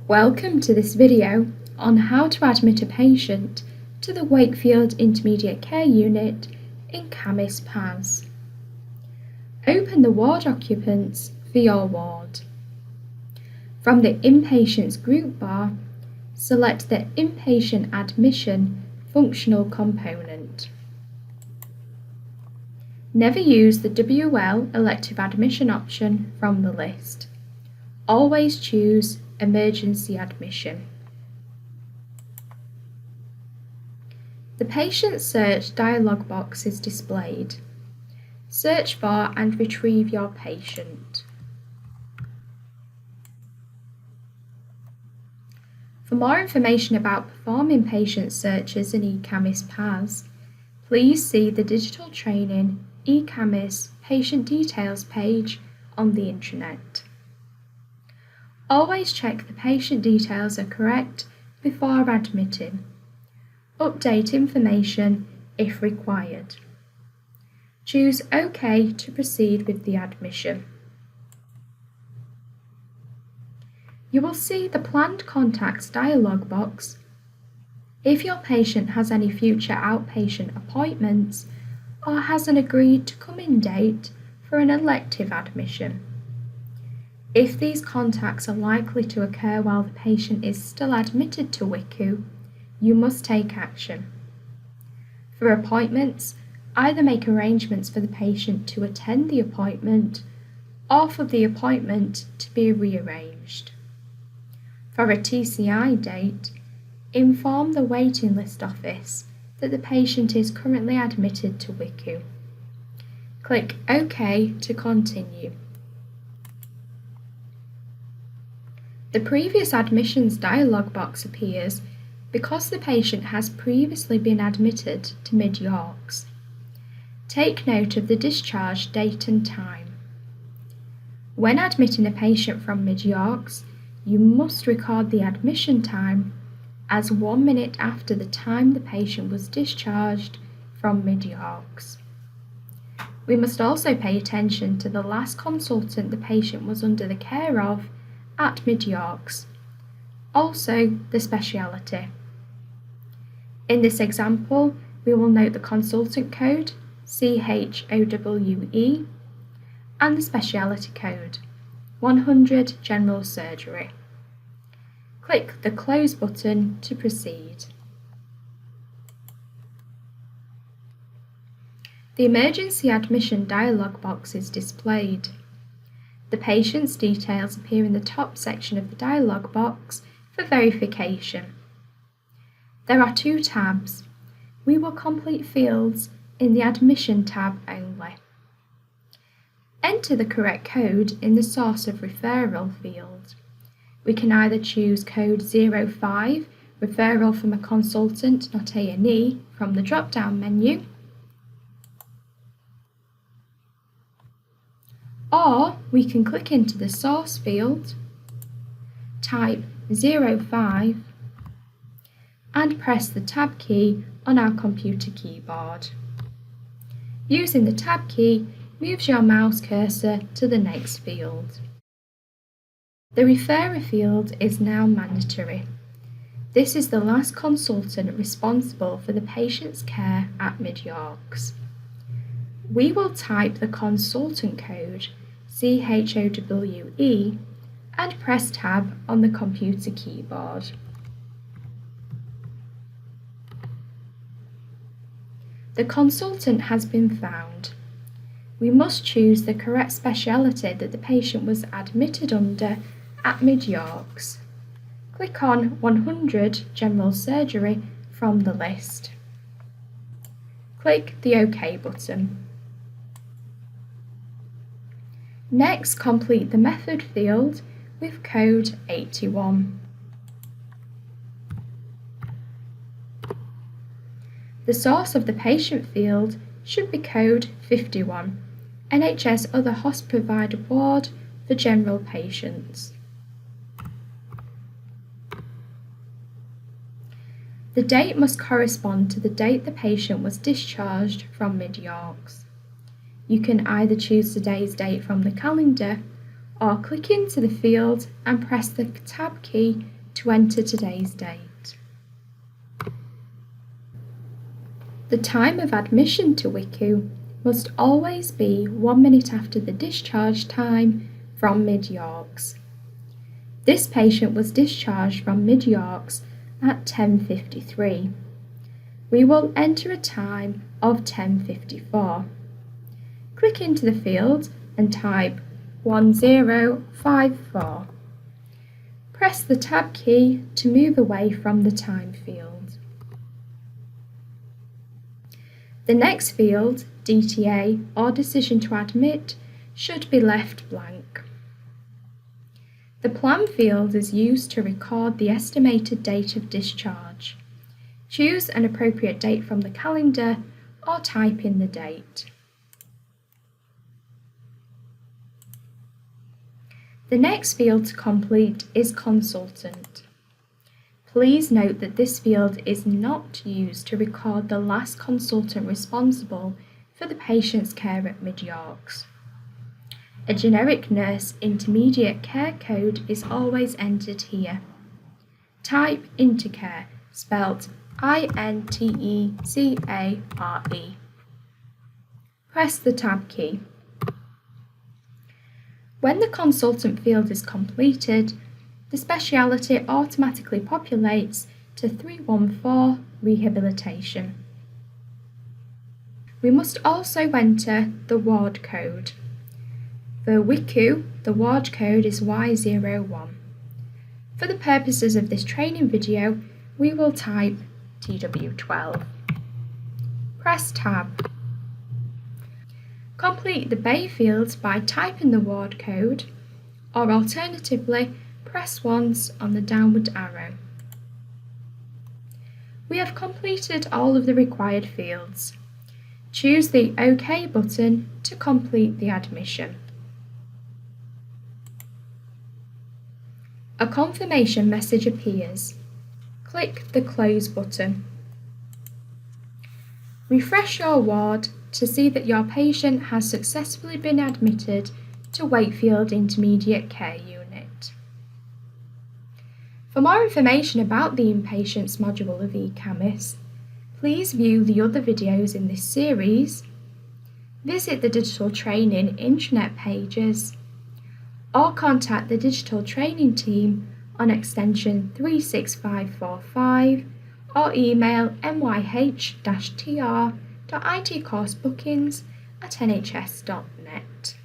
Welcome to this video on how to admit a patient to the Wakefield Intermediate Care Unit in eCaMIS PAS. Open the ward occupants for your ward. From the Inpatients group bar, select the Inpatient Admission functional component. Never use the WL elective admission option from the list. Always choose Emergency Admission. The Patient Search dialog box is displayed. Search for and retrieve your patient. For more information about performing patient searches in eCaMIS PAS, please see the Digital Training eCaMIS Patient Details page on the intranet. Always check the patient details are correct before admitting. Update information if required. Choose OK to proceed with the admission. You will see the Planned Contacts dialog box. If your patient has any future outpatient appointments or has an agreed to come in date for an elective admission. If these contacts are likely to occur while the patient is still admitted to WICU, you must take action. For appointments, either make arrangements for the patient to attend the appointment or for the appointment to be rearranged. For a TCI date, inform the waiting list office that the patient is currently admitted to WICU. Click OK to continue. The Previous Admissions dialog box appears because the patient has previously been admitted to Mid-Yorks. Take note of the discharge date and time. When admitting a patient from Mid-Yorks, you must record the admission time as 1 minute after the time the patient was discharged from Mid-Yorks. We must also pay attention to the last consultant the patient was under the care of at Mid-Yorks, also the speciality. In this example, we will note the consultant code, CHOWE, and the speciality code, 100 General Surgery. Click the Close button to proceed. The Emergency Admission dialog box is displayed. The patient's details appear in the top section of the dialog box for verification. There are 2 tabs. We will complete fields in the Admission tab only. Enter the correct code in the Source of Referral field. We can either choose code 05, referral from a consultant, not A&E, from the drop-down menu, or we can click into the source field, type 05, and press the Tab key on our computer keyboard. Using the Tab key moves your mouse cursor to the next field. The Referrer field is now mandatory. This is the last consultant responsible for the patient's care at Mid-Yorks. We will type the consultant code, CHOWE, and press Tab on the computer keyboard. The consultant has been found. We must choose the correct speciality that the patient was admitted under at Mid-Yorks. Click on 100 General Surgery from the list. Click the OK button. Next, complete the method field with code 81. The source of the patient field should be code 51, NHS Other Hospital Provided Ward for general patients. The date must correspond to the date the patient was discharged from Mid-Yorks. You can either choose today's date from the calendar or click into the field and press the Tab key to enter today's date. The time of admission to WICU must always be 1 minute after the discharge time from Mid-Yorks. This patient was discharged from Mid-Yorks at 10:53. We will enter a time of 10:54. Click into the field and type 1054. Press the Tab key to move away from the time field. The next field, DTA or Decision to Admit, should be left blank. The Plan field is used to record the estimated date of discharge. Choose an appropriate date from the calendar or type in the date. The next field to complete is Consultant. Please note that this field is not used to record the last consultant responsible for the patient's care at Mid-Yorks. A generic nurse intermediate care code is always entered here. Type Intercare, spelt INTECARE. Press the Tab key. When the consultant field is completed, the speciality automatically populates to 314 Rehabilitation. We must also enter the ward code. For WICU, the ward code is Y01. For the purposes of this training video, we will type TW12. Press Tab. Complete the Bay fields by typing the ward code, or alternatively, press once on the downward arrow. We have completed all of the required fields. Choose the OK button to complete the admission. A confirmation message appears. Click the Close button. Refresh your ward to see that your patient has successfully been admitted to Wakefield Intermediate Care Unit. For more information about the Inpatients module of eCaMIS, please view the other videos in this series, visit the digital training intranet pages, or contact the digital training team on extension 36545 or email myh-tr.itcoursebookings@nhs.net.